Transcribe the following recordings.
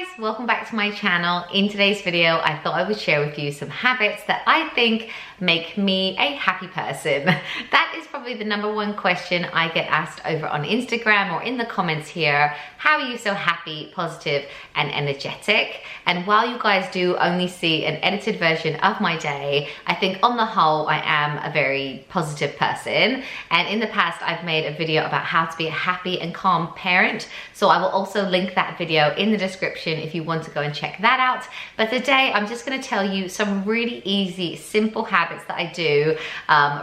guys, welcome back to my channel. In today's video, I thought I would share with you some habits that I think make me a happy person. That is probably the #1 question I get asked over on Instagram or in the comments here. How are you so happy, positive, and energetic? And while you guys do only see an edited version of my day, I think on the whole, I am a very positive person. And in the past, I've made a video about how to be a happy and calm parent. So I will also link that video in the description if you want to go and check that out. But today, I'm just gonna tell you some really easy, simple habits that I do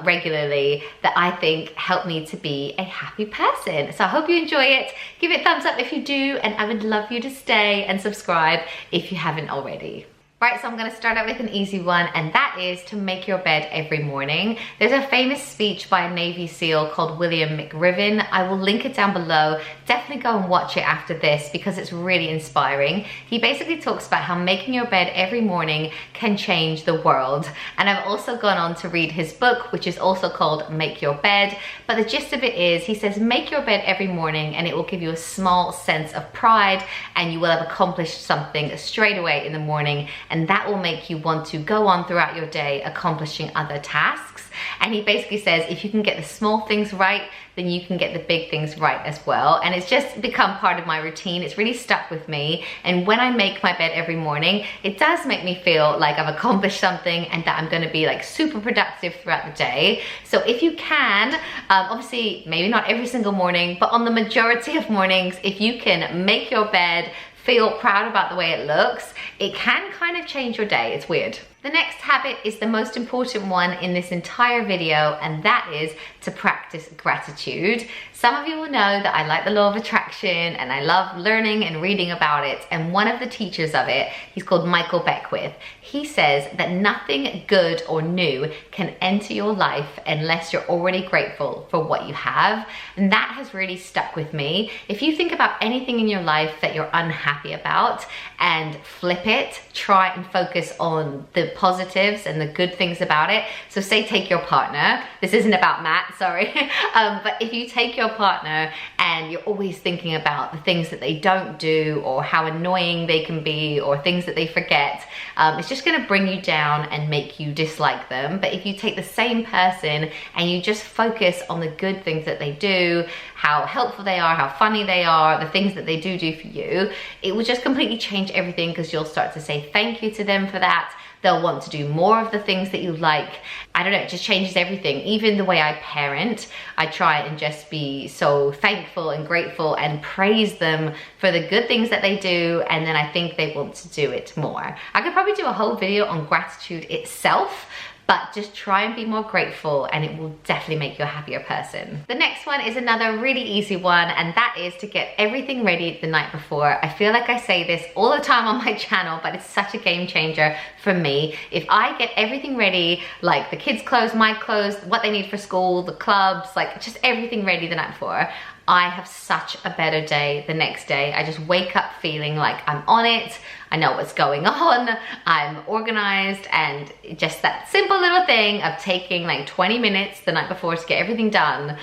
regularly that I think help me to be a happy person. So I hope you enjoy it. Give it a thumbs up if you do, and I would love you to stay and subscribe if you haven't already. Right, so I'm gonna start out with an easy one, and that is to make your bed every morning. There's a famous speech by a Navy SEAL called William McRiven. I will link it down below. Definitely go and watch it after this because it's really inspiring. He basically talks about how making your bed every morning can change the world. And I've also gone on to read his book, which is also called Make Your Bed. But the gist of it is, he says, make your bed every morning and it will give you a small sense of pride and you will have accomplished something straight away in the morning. And that will make you want to go on throughout your day accomplishing other tasks. And he basically says if you can get the small things right, then you can get the big things right as well. And it's just become part of my routine. It's really stuck with me. And when I make my bed every morning, it does make me feel like I've accomplished something and that I'm gonna be like super productive throughout the day. So if you can, obviously maybe not every single morning, but on the majority of mornings, if you can make your bed, feel proud about the way it looks, it can kind of change your day. It's weird. The next habit is the most important one in this entire video, and that is to practice gratitude. Some of you will know that I like the law of attraction and I love learning and reading about it. And one of the teachers of it, he's called Michael Beckwith. He says that nothing good or new can enter your life unless you're already grateful for what you have. And that has really stuck with me. If you think about anything in your life that you're unhappy about and flip it, try and focus on the positives and the good things about it. So say take your partner. This isn't about Matt, sorry. But if you take your partner and you're always thinking about the things that they don't do or how annoying they can be or things that they forget, it's just gonna bring you down and make you dislike them. But if you take the same person and you just focus on the good things that they do, how helpful they are, how funny they are, the things that they do for you, it will just completely change everything because you'll start to say thank you to them for that. They'll want to do more of the things that you like. I don't know, it just changes everything. Even the way I parent, I try and just be so thankful and grateful and praise them for the good things that they do, and then I think they want to do it more. I could probably do a whole video on gratitude itself, but just try and be more grateful and it will definitely make you a happier person. The next one is another really easy one, and that is to get everything ready the night before. I feel like I say this all the time on my channel, but it's such a game changer for me. If I get everything ready, like the kids' clothes, my clothes, what they need for school, the clubs, like just everything ready the night before, I have such a better day the next day. I just wake up feeling like I'm on it. I know what's going on, I'm organized, and just that simple little thing of taking like 20 minutes the night before to get everything done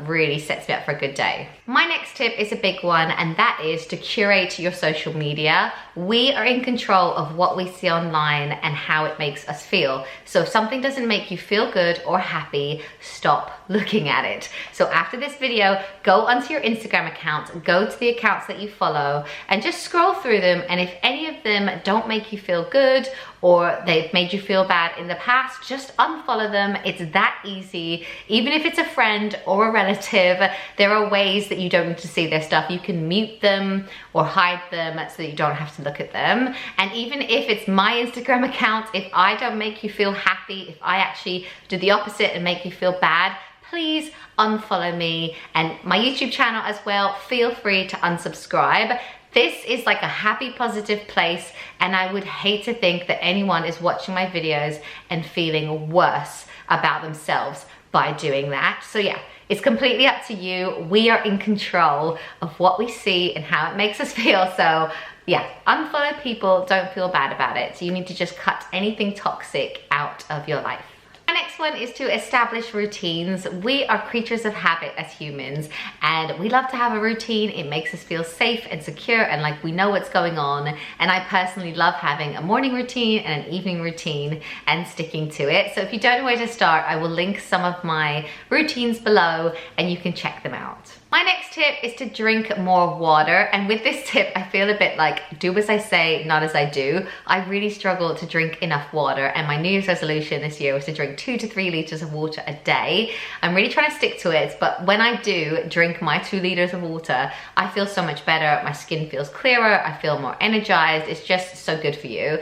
really sets me up for a good day. My next tip is a big one, and that is to curate your social media. We are in control of what we see online and how it makes us feel. So if something doesn't make you feel good or happy, stop looking at it. So after this video, go onto your Instagram account, go to the accounts that you follow, and just scroll through them, and if any of them don't make you feel good or they've made you feel bad in the past, just unfollow them. It's that easy. Even if it's a friend or a relative, there are ways that you don't need to see their stuff. You can mute them or hide them so that you don't have to look at them. And even if it's my Instagram account, if I don't make you feel happy, if I actually do the opposite and make you feel bad, please unfollow me, and my YouTube channel as well. Feel free to unsubscribe. This is like a happy, positive place, and I would hate to think that anyone is watching my videos and feeling worse about themselves by doing that. So yeah, it's completely up to you. We are in control of what we see and how it makes us feel. So yeah, unfollow people, don't feel bad about it. So you need to just cut anything toxic out of your life. My next one is to establish routines. We are creatures of habit as humans, and we love to have a routine. It makes us feel safe and secure and like we know what's going on. And I personally love having a morning routine and an evening routine and sticking to it. So if you don't know where to start, I will link some of my routines below and you can check them out. My next tip is to drink more water. And with this tip, I feel a bit like do as I say, not as I do. I really struggle to drink enough water, and my New Year's resolution this year was to drink 2 to 3 liters of water a day. I'm really trying to stick to it, but when I do drink my 2 liters of water, I feel so much better. My skin feels clearer. I feel more energized. It's just so good for you.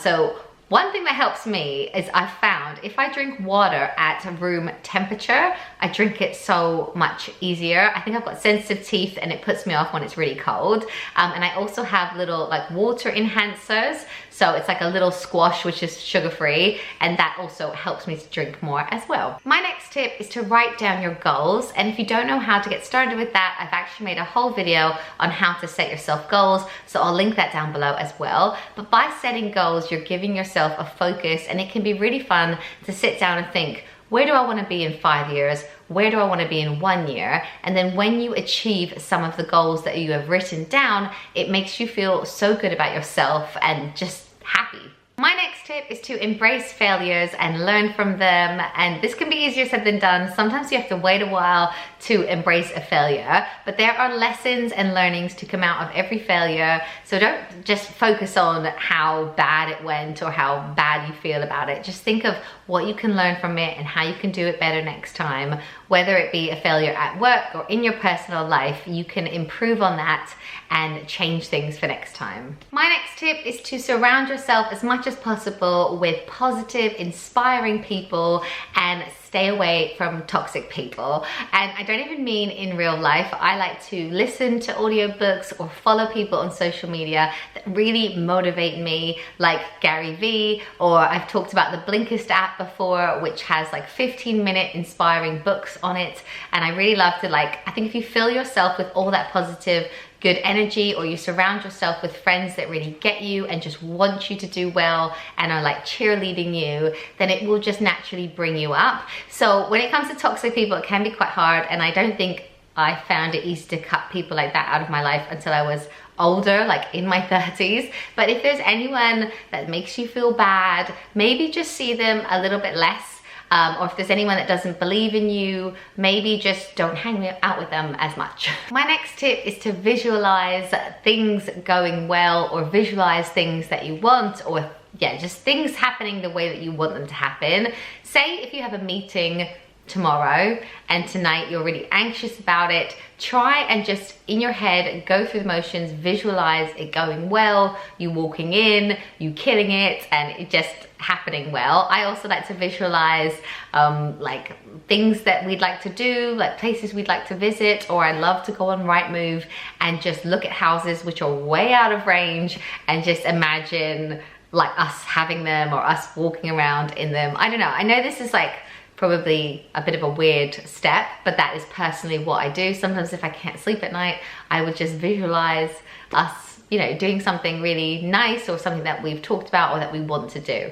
So one thing that helps me is I've found if I drink water at room temperature, I drink it so much easier. I think I've got sensitive teeth and it puts me off when it's really cold. And I also have little like water enhancers. So it's like a little squash, which is sugar-free, and that also helps me to drink more as well. My next tip is to write down your goals. And if you don't know how to get started with that, I've actually made a whole video on how to set yourself goals. So I'll link that down below as well. But by setting goals, you're giving yourself a focus, and it can be really fun to sit down and think, where do I want to be in 5 years? Where do I want to be in 1 year? And then when you achieve some of the goals that you have written down, it makes you feel so good about yourself and just happy. My next tip is to embrace failures and learn from them. And this can be easier said than done. Sometimes you have to wait a while to embrace a failure, but there are lessons and learnings to come out of every failure. So don't just focus on how bad it went or how bad you feel about it. Just think of what you can learn from it and how you can do it better next time. Whether it be a failure at work or in your personal life, you can improve on that and change things for next time. My next tip is to surround yourself as much as possible with positive, inspiring people and stay away from toxic people. And I don't even mean in real life. I like to listen to audiobooks or follow people on social media that really motivate me, like Gary Vee, or I've talked about the Blinkist app before, which has like 15-minute inspiring books on it. And I really love to I think if you fill yourself with all that positive, good energy, or you surround yourself with friends that really get you and just want you to do well and are like cheerleading you, then it will just naturally bring you up. So when it comes to toxic people, it can be quite hard, and I don't think I found it easy to cut people like that out of my life until I was older, like in my 30s. But if there's anyone that makes you feel bad, maybe just see them a little bit less. Or if there's anyone that doesn't believe in you, maybe just don't hang out with them as much. My next tip is to visualize things going well, or visualize things that you want, or just things happening the way that you want them to happen. Say if you have a meeting tomorrow and tonight you're really anxious about it, try and just in your head go through the motions, visualize it going well, you walking in, you killing it, and it just happening well. I also like to visualize like things that we'd like to do, like places we'd like to visit, or I love to go on Rightmove and just look at houses which are way out of range and just imagine like us having them or us walking around in them. I don't know, I know this is like probably a bit of a weird step, but that is personally what I do. Sometimes if I can't sleep at night, I would just visualize us, doing something really nice or something that we've talked about or that we want to do.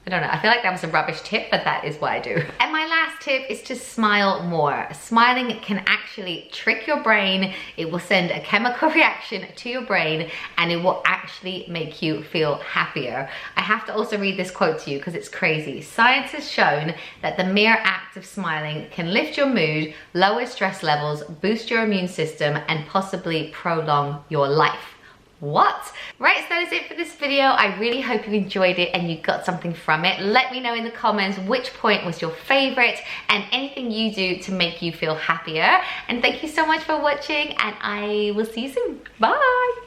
I don't know, I feel like that was a rubbish tip, but that is what I do. And my last tip is to smile more. Smiling can actually trick your brain. It will send a chemical reaction to your brain and it will actually make you feel happier. I have to also read this quote to you because it's crazy. Science has shown that the mere act of smiling can lift your mood, lower stress levels, boost your immune system, and possibly prolong your life. What? Right, so that is it for this video. I really hope you enjoyed it and you got something from it. Let me know in the comments which point was your favorite and anything you do to make you feel happier. And thank you so much for watching, and I will see you soon. Bye.